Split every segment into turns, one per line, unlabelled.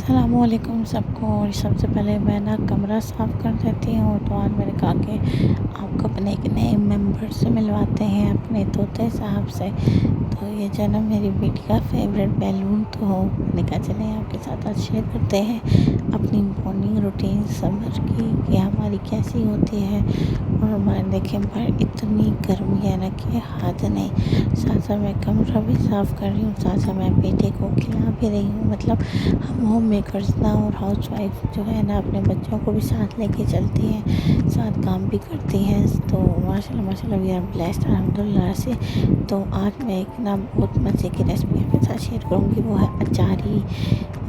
अस्सलामुअलैकुम सबको। और सबसे पहले मैं ना कमरा साफ़ कर देती हूँ। तो आज मैंने कहा कि आपको अपने एक नए मेंबर से मिलवाते हैं, अपने तोते साहब से। तो ये जो है ना मेरी बेटी का फेवरेट बैलून, तो मैंने कहा चलें आपके साथ आज शेयर करते हैं अपनी मॉर्निंग रूटीन समर की कि हमारी कैसी होती है। और हमारे देखें बाहर इतनी गर्मी है ना कि हद नहीं। साथ साथ मैं कमरा भी साफ़ कर रही हूँ, साथ साथ मैं बेटे को खिला भी रही हूँ। मतलब हम होम मेकर्स ना और हाउस वाइफ जो है ना अपने बच्चों को भी साथ लेके चलती हैं, साथ काम भी करती हैं। तो माशाल्लाह माशाल्लाह वी आर ब्लेस्ड अल्हम्दुलिल्लाह से। तो आज मैं एक ना बहुत मज़े की रेसिपी आपके साथ शेयर करूँगी, वो है अचारी,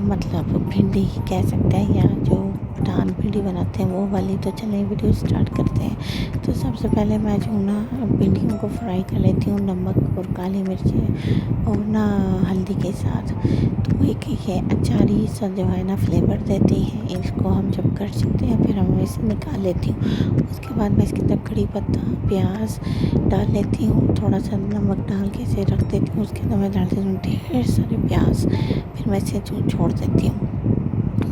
मतलब भिंडी कह सकते हैं, या जो डाल भिंडी बनाते हैं वो वाली। तो चलिए वीडियो स्टार्ट करते हैं। तो सबसे पहले मैं जो ना भिंडियों को फ्राई कर लेती हूँ नमक और काली मिर्ची और ना हल्दी के साथ। तो एक ये अचारी सा जो है ना फ्लेवर देती है। इसको हम जब कर सकते हैं फिर हम इसे निकाल लेती हूँ। उसके बाद मैं इसके अंदर कड़ी पत्ता प्याज डाल लेती हूँ, थोड़ा सा नमक डाल के इसे रख देती हूँ। उसके अंदर मैं डाल देती हूँ ढेर सारे प्याज, फिर मैं इसे छोड़ देती हूँ।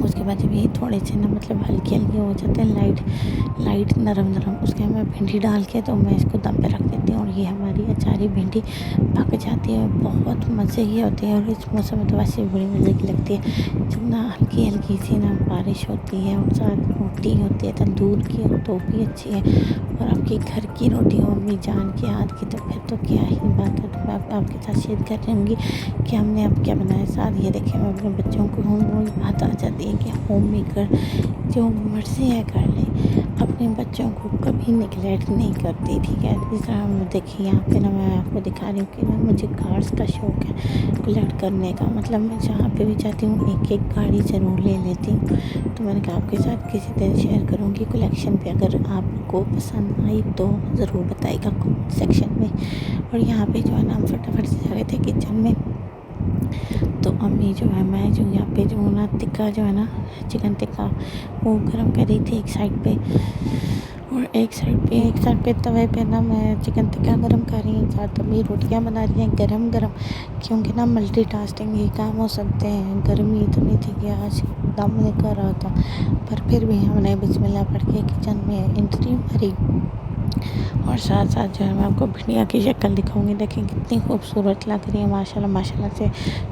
उसके बाद जब ये थोड़े से ना मतलब हल्के हल्के हो जाते हैं, लाइट नरम, उसके बाद मैं भिंडी डाल के तो मैं इसको दम पे रख देती हूँ। और ये हमारी अचारी भिंडी पक जाती है, बहुत मज़े की होती है। और इस मौसम में तो वैसे भी बड़ी मज़े की लगती है जब ना हल्की हल्की सी ना बारिश होती है और साथ रोटी होती है तंदूर की, और तो भी अच्छी है। और आपके घर की रोटी हो अम्मी जान के हाथ की, तो फिर तो क्या ही बात है। तो मैं आपके साथ शेयर कर रही हूँ कि हमने अब क्या बनाया साथ। ये देखिए मैं अपने बच्चों को वही बात आ जाती है कि होम मेकर जो मर्ज़ी है कर ले, अपने बच्चों को कभी निगलेक्ट नहीं करती, ठीक है। जिस तरह हम देखिए यहाँ पे ना मैं आपको दिखा रही हूँ कि ना मुझे कार्स का शौक़ है कलेक्ट करने का। मतलब मैं जहाँ पे भी जाती हूँ एक एक गाड़ी ज़रूर ले लेती हूँ। तो मैंने कहा आपके साथ किसी दिन शेयर करूँगी कलेक्शन पे। अगर आपको पसंद आई तो ज़रूर बताइएगा कमेंट सेक्शन में। और यहाँ पे जो है ना हम फटाफट से जा रहे थे किचन में। तो अम्मी जो है मैं जो यहाँ पे जो ना टिक्का जो है ना चिकन टिक्का वो गरम कर रही थी एक साइड पे, और एक साइड पे तवे पे ना मैं चिकन टिक्का गरम कर रही हूँ, साथ अम्मी रोटियाँ बना रही हैं गरम क्योंकि ना मल्टीटास्किंग ही काम हो सकते हैं। गर्मी इतनी थी कि आज दम नहीं कर रहा था, पर फिर भी हमने बिस्मिल्लाह पढ़ के किचन में एंट्री मारी। और साथ साथ जो है मैं आपको भिंडिया की शक्ल दिखाऊंगी, देखें कितनी खूबसूरत लग रही है माशाल्लाह माशाल्लाह से।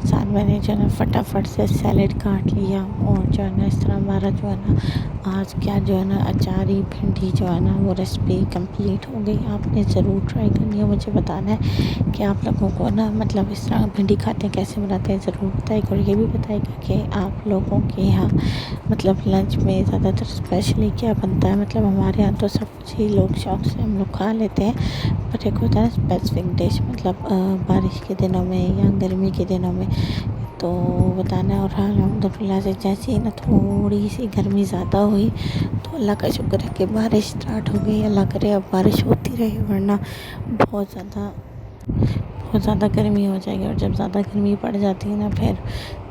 साथ मैंने जो है ना फटाफट से सैलेड काट लिया, और जो है ना इस तरह हमारा जो है ना आज क्या जो है ना अचारी भिंडी जो है ना वो रेसिपी कंप्लीट हो गई। आपने ज़रूर ट्राई करनी है, मुझे बताना है कि आप लोगों को ना मतलब इस तरह भिंडी खाते हैं कैसे बनाते हैं ज़रूर बताइएगा। और ये भी बताइएगा कि आप लोगों के यहाँ मतलब लंच में ज़्यादातर स्पेशली क्या बनता है। मतलब हमारे यहाँ तो सब कुछ ही लोग शौक़ से हम लोग खा लेते हैं, बट एक होता है स्पेसिफिक डिश, मतलब बारिश के दिनों में या गर्मी के दिनों में तो बताना है। और अल्हम्दुलिल्लाह से जैसे ही ना थोड़ी सी गर्मी ज़्यादा हुई तो अल्लाह का शुक्र है कि बारिश स्टार्ट हो गई। अल्लाह करे अब बारिश होती रहे, वरना बहुत ज़्यादा गर्मी हो जाएगी। और जब ज़्यादा गर्मी पड़ जाती है ना फिर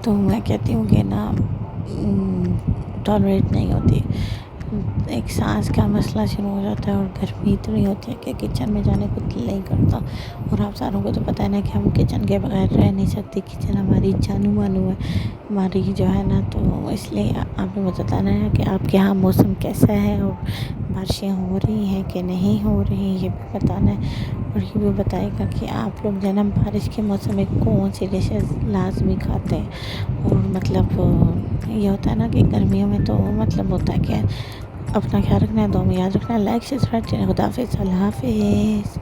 तो मैं कहती हूँ कि ना टॉलरेट नहीं होती, एक सांस का मसला शुरू हो जाता है। और गर्मी इतनी होती है कि किचन में जाने को दिल नहीं करता। और आप सारों को तो पता है ना कि हम किचन के बगैर रह नहीं सकते, किचन हमारी जानू मानू है हमारी जो है ना। तो इसलिए आपने मुझे बताना है कि आपके यहाँ मौसम कैसा है, और बारिशें हो रही हैं कि नहीं हो रही, ये भी बताना है। और ये भी बताएगा कि आप लोग जो ना बारिश के मौसम में कौन सी डिशेस लाजमी खाते हैं। और मतलब ये होता है ना कि गर्मियों में तो मतलब होता है कि अपना ख्याल रखना है, दो में याद रखना है। लाइक से खुदा हाफिज़, अल्लाह हाफिज़।